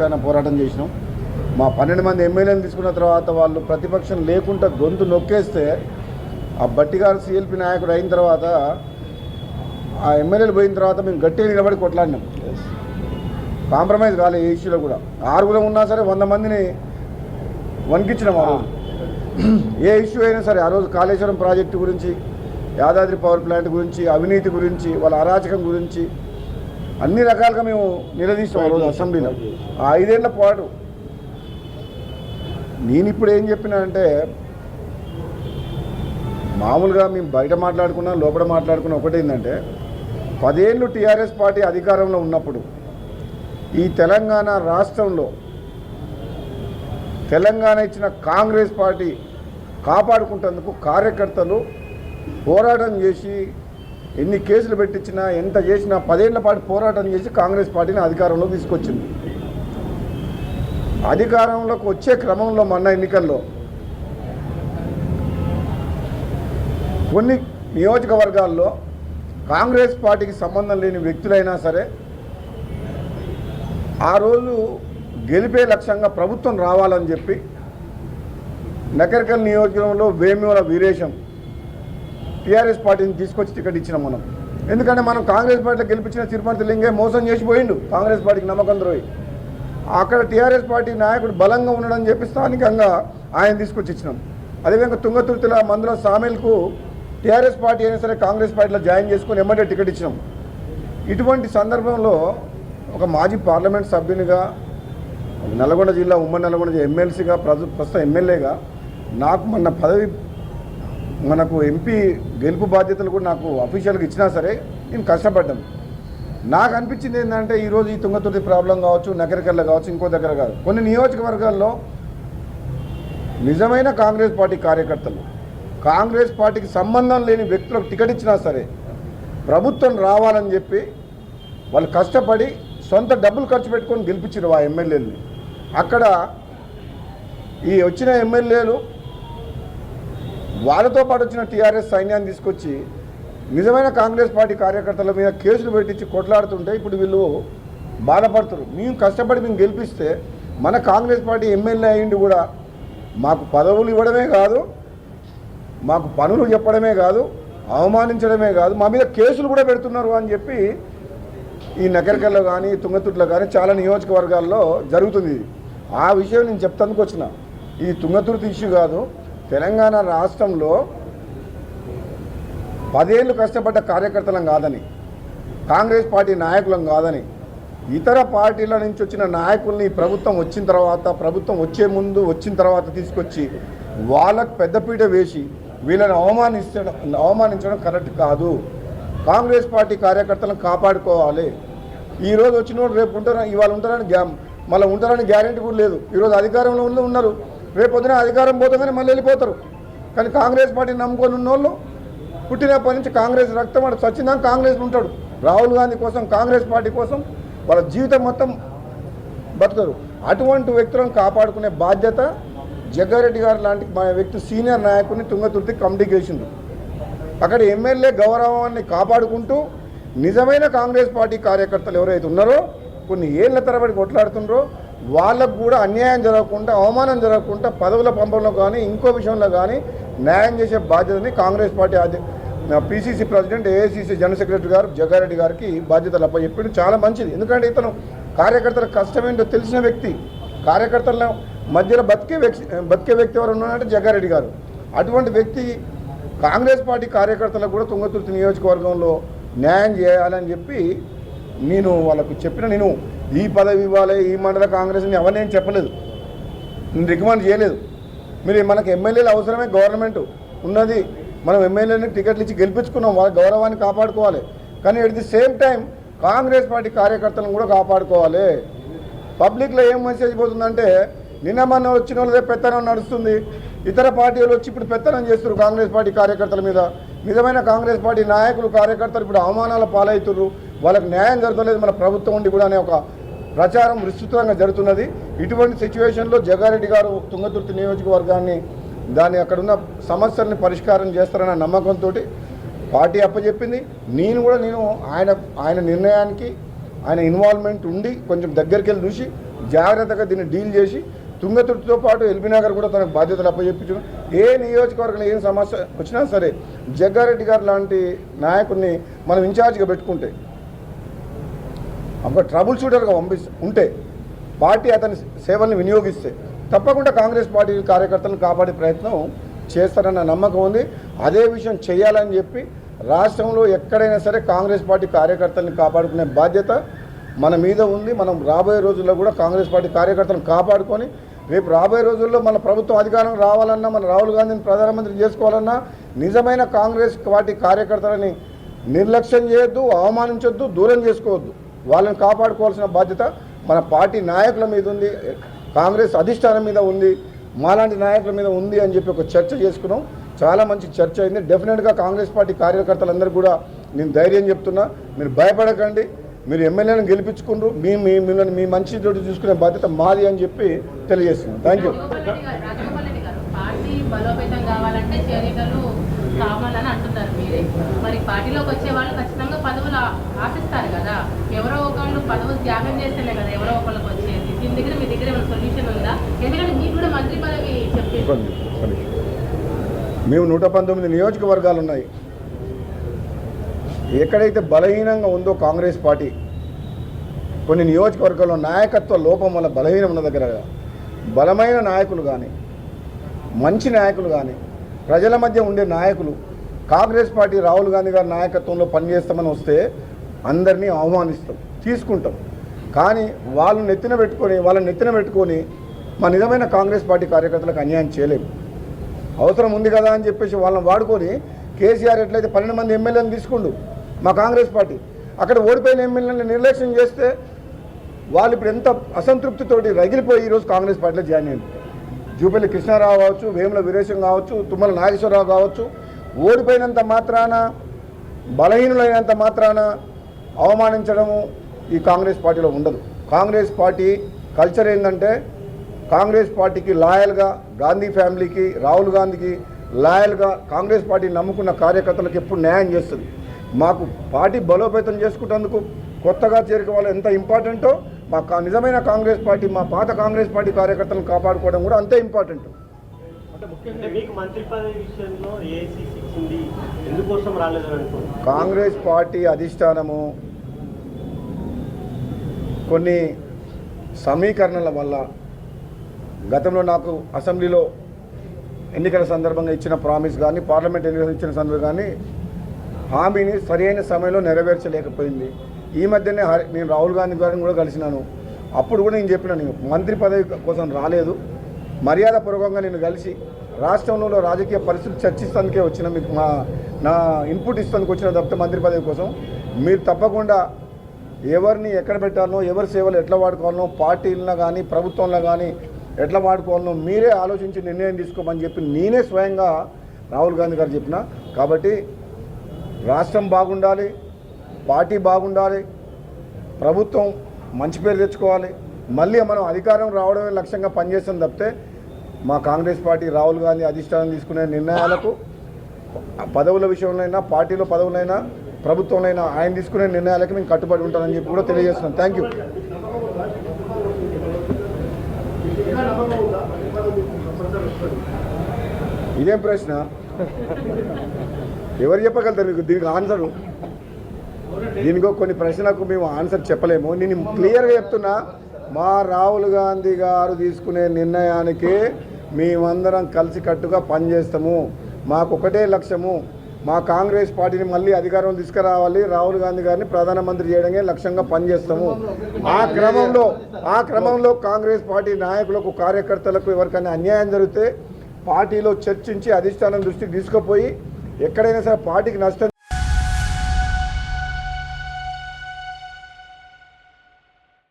పక్షాన పోరాటం చేసినాం. మా 12 మంది ఎమ్మెల్యేలు తీసుకున్న తర్వాత వాళ్ళు ప్రతిపక్షం లేకుండా గొంతు నొక్కేస్తే ఆ బట్టి గారు సిఎల్పి నాయకుడు అయిన తర్వాత ఆ ఎమ్మెల్యేలు పోయిన తర్వాత మేము గట్టిగా నిలబడి కొట్లాడినాం. కాంప్రమైజ్ కాలేదు ఏ ఇష్యూలో కూడా. 6 ఉన్నా సరే 100 మందిని వణికించినాం ఆ రోజు. ఏ ఇష్యూ అయినా సరే ఆ రోజు కాళేశ్వరం ప్రాజెక్టు గురించి, యాదాద్రి పవర్ ప్లాంట్ గురించి, అవినీతి గురించి, వాళ్ళ అరాచకం గురించి అన్ని రకాలుగా మేము నిలదీస్తాం ఆ రోజు అసెంబ్లీలో. ఆ 5 ఏళ్ల పాటు నేను ఇప్పుడు ఏం చెప్పినా అంటే, మామూలుగా మేము బయట మాట్లాడుకున్నా లోపల మాట్లాడుకున్నా ఒకటేంటంటే, 10 ఏళ్ళు టీఆర్ఎస్ పార్టీ అధికారంలో ఉన్నప్పుడు ఈ తెలంగాణ రాష్ట్రంలో తెలంగాణ ఇచ్చిన కాంగ్రెస్ పార్టీ కాపాడుకుంటేందుకు కార్యకర్తలు పోరాటం చేసి ఎన్ని కేసులు పెట్టించినా ఎంత చేసినా 10 ఏళ్ల పాటు పోరాటం చేసి కాంగ్రెస్ పార్టీని అధికారంలోకి తీసుకొచ్చింది. అధికారంలోకి వచ్చే క్రమంలో మొన్న ఎన్నికల్లో కొన్ని నియోజకవర్గాల్లో కాంగ్రెస్ పార్టీకి సంబంధం లేని వ్యక్తులైనా సరే ఆ రోజు గెలిపే లక్ష్యంగా ప్రభుత్వం రావాలని చెప్పి నకరికల్ నియోజకవర్గంలో వేమిల వీరేశం టీఆర్ఎస్ పార్టీని తీసుకొచ్చి టికెట్ ఇచ్చినాం మనం. ఎందుకంటే మనం కాంగ్రెస్ పార్టీలో గెలిపించిన తిరుపతి లింగే మోసం చేసిపోయిండు, కాంగ్రెస్ పార్టీకి నమ్మకం ద్రోహి. అక్కడ టీఆర్ఎస్ పార్టీ నాయకుడు బలంగా ఉండడని చెప్పి స్థానికంగా ఆయన తీసుకొచ్చి ఇచ్చినాం. అదేవిధంగా తుంగతుర్తిల మందుల సామెల్కు టీఆర్ఎస్ పార్టీ అయినా సరే కాంగ్రెస్ పార్టీలో జాయిన్ చేసుకుని ఎమ్మటే టికెట్ ఇచ్చినాం. ఇటువంటి సందర్భంలో ఒక మాజీ పార్లమెంట్ సభ్యునిగా, నల్గొండ జిల్లా ఉమ్మడి నల్గొండ ఎమ్మెల్సీగా, ప్రస్తుతం ఎమ్మెల్యేగా నాకు మన పదవి, మనకు ఎంపీ గెలుపు బాధ్యతలు కూడా నాకు అఫీషియల్గా ఇచ్చినా సరే నేను కష్టపడ్డాను. నాకు అనిపించింది ఏంటంటే, ఈరోజు ఈ తుంగతుర్తి ప్రాబ్లం కావచ్చు, నగరికల్లో కావచ్చు, ఇంకో దగ్గర కాదు, కొన్ని నియోజకవర్గాల్లో నిజమైన కాంగ్రెస్ పార్టీ కార్యకర్తలు, కాంగ్రెస్ పార్టీకి సంబంధం లేని వ్యక్తులకు టికెట్ ఇచ్చినా సరే ప్రభుత్వం రావాలని చెప్పి వాళ్ళు కష్టపడి సొంత డబ్బులు ఖర్చు పెట్టుకొని గెలిపించారు ఆ ఎమ్మెల్యేలని. అక్కడ ఈ వచ్చిన ఎమ్మెల్యేలు వాళ్ళతో పాటు వచ్చిన టీఆర్ఎస్ సైన్యాన్ని తీసుకొచ్చి నిజమైన కాంగ్రెస్ పార్టీ కార్యకర్తల మీద కేసులు పెట్టించి కొట్లాడుతుంటే ఇప్పుడు వీళ్ళు బాధపడుతున్నారు. మేము కష్టపడి మేము గెలిపిస్తే మన కాంగ్రెస్ పార్టీ ఎమ్మెల్యే అయ్యిండి కూడా మాకు పదవులు ఇవ్వడమే కాదు, మాకు పనులు చెప్పడమే కాదు, అవమానించడమే కాదు, మా మీద కేసులు కూడా పెడుతున్నారు అని చెప్పి ఈ నగరికల్లో కానీ తుంగతుర్తిలో కానీ చాలా నియోజకవర్గాల్లో జరుగుతుంది. ఆ విషయం నేను చెప్తానికి వచ్చిన. ఈ తుంగతుర్తి ఇష్యూ కాదు, తెలంగాణ రాష్ట్రంలో 10 ఏళ్ళు కష్టపడ్డ కార్యకర్తలం కాదని, కాంగ్రెస్ పార్టీ నాయకులం కాదని, ఇతర పార్టీల నుంచి వచ్చిన నాయకుల్ని ప్రభుత్వం వచ్చిన తర్వాత, ప్రభుత్వం వచ్చే ముందు వచ్చిన తర్వాత తీసుకొచ్చి వాళ్ళకు పెద్దపీట వేసి వీళ్ళని అవమానించడం కరెక్ట్ కాదు. కాంగ్రెస్ పార్టీ కార్యకర్తలను కాపాడుకోవాలి. ఈరోజు వచ్చిన వాళ్ళు రేపు ఉంటారు, ఇవాళ ఉంటారని మళ్ళీ ఉంటారని గ్యారెంటీ కూడా లేదు. ఈరోజు అధికారంలో ఉన్నారు, రేపు పొద్దున అధికారం పోతుందని మళ్ళీ వెళ్ళిపోతారు. కానీ కాంగ్రెస్ పార్టీని నమ్ముకొని ఉన్నోళ్ళు పుట్టినప్పటి నుంచి కాంగ్రెస్ రక్తం వాడు సచ్చిందాక కాంగ్రెస్ ఉంటాడు. రాహుల్ గాంధీ కోసం, కాంగ్రెస్ పార్టీ కోసం వాళ్ళ జీవితం మొత్తం బతుకుతారు. అటువంటి వ్యక్తులను కాపాడుకునే బాధ్యత జగ్గారెడ్డి గారు లాంటి మా వ్యక్తి సీనియర్ నాయకుడిని తుంగతుర్తి కమిటీకి వేసింది. అక్కడ ఎమ్మెల్యే గౌరవాన్ని కాపాడుకుంటూ నిజమైన కాంగ్రెస్ పార్టీ కార్యకర్తలు ఎవరైతే ఉన్నారో, కొన్ని ఏళ్ల తరబడి కొట్లాడుతున్నారో వాళ్ళకు కూడా అన్యాయం జరగకుండా, అవమానం జరగకుండా పదవుల పంపడంలో కానీ ఇంకో విషయంలో కానీ న్యాయం చేసే బాధ్యతని Congress party PCC president, AICC general secretary గారు జగ్గారెడ్డి గారికి బాధ్యతలు అప్పచెప్పడం చాలా మంచిది. ఎందుకంటే ఇతను కార్యకర్తల కష్టమేంటో తెలిసిన వ్యక్తి, కార్యకర్తల మధ్యలో బతికే వ్యక్తి ఎవరు ఉన్నారంటే జగ్గారెడ్డి గారు. అటువంటి వ్యక్తి కాంగ్రెస్ పార్టీ కార్యకర్తలకు కూడా తుంగతుర్తి నియోజకవర్గంలో న్యాయం చేయాలని చెప్పి నేను వాళ్ళకు చెప్పిన. నేను ఈ పదవి ఇవ్వాలి, ఈ మండల కాంగ్రెస్ని ఎవరిని ఏం చెప్పలేదు, నేను రికమెండ్ చేయలేదు. మీరు మనకు ఎమ్మెల్యేలు అవసరమే, గవర్నమెంట్ ఉన్నది, మనం ఎమ్మెల్యేని టికెట్లు ఇచ్చి గెలిపించుకున్నాం, వాళ్ళ గౌరవాన్ని కాపాడుకోవాలి. కానీ at the same time Congress party కార్యకర్తలను కూడా కాపాడుకోవాలి. పబ్లిక్లో ఏం మెసేజ్ పోతుందంటే, నిన్న మొన్న వచ్చిన వాళ్ళదే పెత్తనం నడుస్తుంది, ఇతర పార్టీలు వచ్చి ఇప్పుడు పెత్తనం చేస్తున్నారు కాంగ్రెస్ పార్టీ కార్యకర్తల మీద. నిజమైన కాంగ్రెస్ పార్టీ నాయకులు, కార్యకర్తలు ఇప్పుడు అవమానాల పాలవుతున్నారు, వాళ్ళకి న్యాయం జరగలేదు మన ప్రభుత్వం ఉండి కూడా అనే ఒక ప్రచారం విస్తృతంగా జరుగుతున్నది. ఇటువంటి సిచ్యువేషన్లో జగ్గారెడ్డి గారు తుంగతుర్తి నియోజకవర్గాన్ని, దాన్ని అక్కడున్న సమస్యల్ని పరిష్కారం చేస్తారన్న నమ్మకంతో పార్టీ అప్పచెప్పింది. నేను కూడా ఆయన నిర్ణయానికి, ఆయన ఇన్వాల్వ్మెంట్ ఉండి కొంచెం దగ్గరికి వెళ్ళి చూసి జాగ్రత్తగా దీన్ని డీల్ చేసి తుంగతుర్తితో పాటు ఎల్బీ నగర్ కూడా తనకు బాధ్యతలు అప్పచెప్పించారు. ఏ నియోజకవర్గంలో ఏం సమస్య వచ్చినా సరే జగ్గారెడ్డి గారు లాంటి నాయకుడిని మనం ఇన్ఛార్జ్గా పెట్టుకుంటే, ఒక ట్రబుల్ షూటర్గా ఉంటే, పార్టీ అతని సేవల్ని వినియోగిస్తే తప్పకుండా కాంగ్రెస్ పార్టీ కార్యకర్తలను కాపాడే ప్రయత్నం చేస్తారన్న నమ్మకం ఉంది. అదే విషయం చేయాలని చెప్పి రాష్ట్రంలో ఎక్కడైనా సరే కాంగ్రెస్ పార్టీ కార్యకర్తలను కాపాడుకునే బాధ్యత మన మీద ఉంది. మనం రాబోయే రోజుల్లో కూడా కాంగ్రెస్ పార్టీ కార్యకర్తలను కాపాడుకొని రేపు రాబోయే రోజుల్లో మన ప్రభుత్వం అధికారం రావాలన్నా, మన రాహుల్ గాంధీని ప్రధానమంత్రి చేసుకోవాలన్నా నిజమైన కాంగ్రెస్ పార్టీ కార్యకర్తలని నిర్లక్ష్యం చేయొద్దు, అవమానించొద్దు, దూరం చేసుకోవద్దు. వాళ్ళని కాపాడుకోవాల్సిన బాధ్యత మన పార్టీ నాయకుల మీద ఉంది, కాంగ్రెస్ అధిష్టానం మీద ఉంది, మాలాంటి నాయకుల మీద ఉంది అని చెప్పి ఒక చర్చ చేసుకున్నాం. చాలా మంచి చర్చ అయింది. డెఫినెట్గా కాంగ్రెస్ పార్టీ కార్యకర్తలందరూ కూడా నేను ధైర్యం చెప్తున్నా, మీరు భయపడకండి, మీరు ఎమ్మెల్యేలను గెలిపించుకుంటారు, మిమ్మల్ని మీ మంచి చోటు చూసుకునే బాధ్యత మాది అని చెప్పి తెలియజేస్తున్నాను. Thank you. పార్టీ బలోపేతం కావాలంటే చేరికలు కావాలని అంటున్నారు మీరే. మరి పార్టీలోకి వచ్చే వాళ్ళు ఖచ్చితంగా పదవులు ఆశిస్తారు కదా, ఎవరో ఒకళ్ళు పదవులు త్యాగం చేస్తేనే కదా ఎవరో ఒకళ్ళకి వచ్చేది. దీని దగ్గర మీ దగ్గర ఏమైనా సొల్యూషన్ ఉందా? ఎందుకంటే మీకు కూడా మంత్రి పదవి చెప్పేది. మేము 119 నియోజకవర్గాలు ఉన్నాయి. ఎక్కడైతే బలహీనంగా ఉందో కాంగ్రెస్ పార్టీ, కొన్ని నియోజకవర్గాల్లో నాయకత్వ లోపం వల్ల బలహీనం ఉన్న దగ్గర బలమైన నాయకులు కానీ, మంచి నాయకులు కానీ, ప్రజల మధ్య ఉండే నాయకులు కాంగ్రెస్ పార్టీ రాహుల్ గాంధీ గారి నాయకత్వంలో పనిచేస్తామని వస్తే అందరినీ అవమానిస్తాం, తీసుకుంటాం. కానీ వాళ్ళని నెత్తిన పెట్టుకొని మా నిజమైన కాంగ్రెస్ పార్టీ కార్యకర్తలకు అన్యాయం చేయలేము. అవసరం ఉంది కదా అని చెప్పేసి వాళ్ళని వాడుకొని కేసీఆర్ ఎట్లయితే 12 మంది ఎమ్మెల్యేలను తీసుకుండు మా కాంగ్రెస్ పార్టీ, అక్కడ ఓడిపోయిన ఎమ్మెల్యేలను నిర్లక్ష్యం చేస్తే వాళ్ళు ఇప్పుడు ఎంత అసంతృప్తితోటి రగిలిపోయి ఈరోజు కాంగ్రెస్ పార్టీలో జాయిన్ అయ్యింది. జూపల్లి కృష్ణారావు కావచ్చు, వేముల వీరేశం కావచ్చు, తుమ్మల నాగేశ్వరరావు కావచ్చు, ఓడిపోయినంత మాత్రాన, బలహీనులైనంత మాత్రాన అవమానించడము ఈ కాంగ్రెస్ పార్టీలో ఉండదు. కాంగ్రెస్ పార్టీ కల్చర్ ఏంటంటే కాంగ్రెస్ పార్టీకి లాయల్గా, గాంధీ ఫ్యామిలీకి, రాహుల్ గాంధీకి లాయల్గా కాంగ్రెస్ పార్టీ నమ్ముకున్న కార్యకర్తలకు ఎప్పుడు న్యాయం చేస్తుంది. మాకు పార్టీ బలోపేతం చేసుకుంటేందుకు కొత్తగా చేరిక వాళ్ళు ఎంత ఇంపార్టెంటో మా నిజమైన కాంగ్రెస్ పార్టీ, మా పాత కాంగ్రెస్ పార్టీ కార్యకర్తలను కాపాడుకోవడం కూడా అంతే ఇంపార్టెంట్. కాంగ్రెస్ పార్టీ అధిష్టానము కొన్ని సమీకరణల వల్ల గతంలో నాకు అసెంబ్లీలో ఎన్నికల సందర్భంగా ఇచ్చిన ప్రామిస్ కానీ, పార్లమెంట్ ఎన్నికలు ఇచ్చిన సందర్భంగా కానీ హామీని సరైన సమయంలో నెరవేర్చలేకపోయింది. ఈ మధ్యనే నేను రాహుల్ గాంధీ గారిని కూడా కలిసినాను. అప్పుడు కూడా నేను చెప్పిన, నేను మంత్రి పదవి కోసం రాలేదు, మర్యాదపూర్వకంగా నేను కలిసి రాష్ట్రంలో రాజకీయ పరిస్థితి చర్చిస్తానికే వచ్చిన, మీకు నా ఇన్పుట్ ఇస్తానికి వచ్చిన తప్పితే మంత్రి పదవి కోసం మీరు తప్పకుండా ఎవరిని ఎక్కడ పెట్టాలనో, ఎవరి సేవలు ఎట్లా వాడుకోవాలనో, పార్టీలను కానీ ప్రభుత్వంలో కానీ ఎట్లా వాడుకోవాలనో మీరే ఆలోచించి నిర్ణయం తీసుకోమని చెప్పి నేనే స్వయంగా రాహుల్ గాంధీ గారు చెప్పిన. కాబట్టి రాష్ట్రం బాగుండాలి, పార్టీ బాగుండాలి, ప్రభుత్వం మంచి పేరు తెచ్చుకోవాలి, మళ్ళీ మనం అధికారం రావడమే లక్ష్యంగా పనిచేస్తాం తప్పితే మా కాంగ్రెస్ పార్టీ రాహుల్ గాంధీ అధిష్టానం తీసుకునే నిర్ణయాలకు, పదవుల విషయంలోనైనా, పార్టీలో పదవులైనా, ప్రభుత్వంలో ఆయన తీసుకునే నిర్ణయాలకి మేము కట్టుబడి ఉంటానని చెప్పి కూడా తెలియజేస్తున్నాం. Thank you. ఇదేం ప్రశ్న? ఎవరు చెప్పగలుగుతారు మీకు దీనికి ఆన్సరు? దీనికో కొన్ని ప్రశ్నలకు మేము ఆన్సర్ చెప్పలేము. నేను క్లియర్గా చెప్తున్నా, మా రాహుల్ గాంధీ గారు తీసుకునే నిర్ణయానికి మేమందరం కలిసికట్టుగా పనిచేస్తాము. మాకు ఒకటే లక్ష్యము, మా కాంగ్రెస్ పార్టీని మళ్ళీ అధికారం తీసుకురావాలి, రాహుల్ గాంధీ గారిని ప్రధానమంత్రి చేయడమే లక్ష్యంగా పనిచేస్తాము. ఆ క్రమంలో కాంగ్రెస్ పార్టీ నాయకులకు, కార్యకర్తలకు ఎవరికైనా అన్యాయం జరిగితే పార్టీలో చర్చించి అధిష్టానం దృష్టికి తీసుకుపోయి ఎక్కడైనా సరే పార్టీకి నష్టం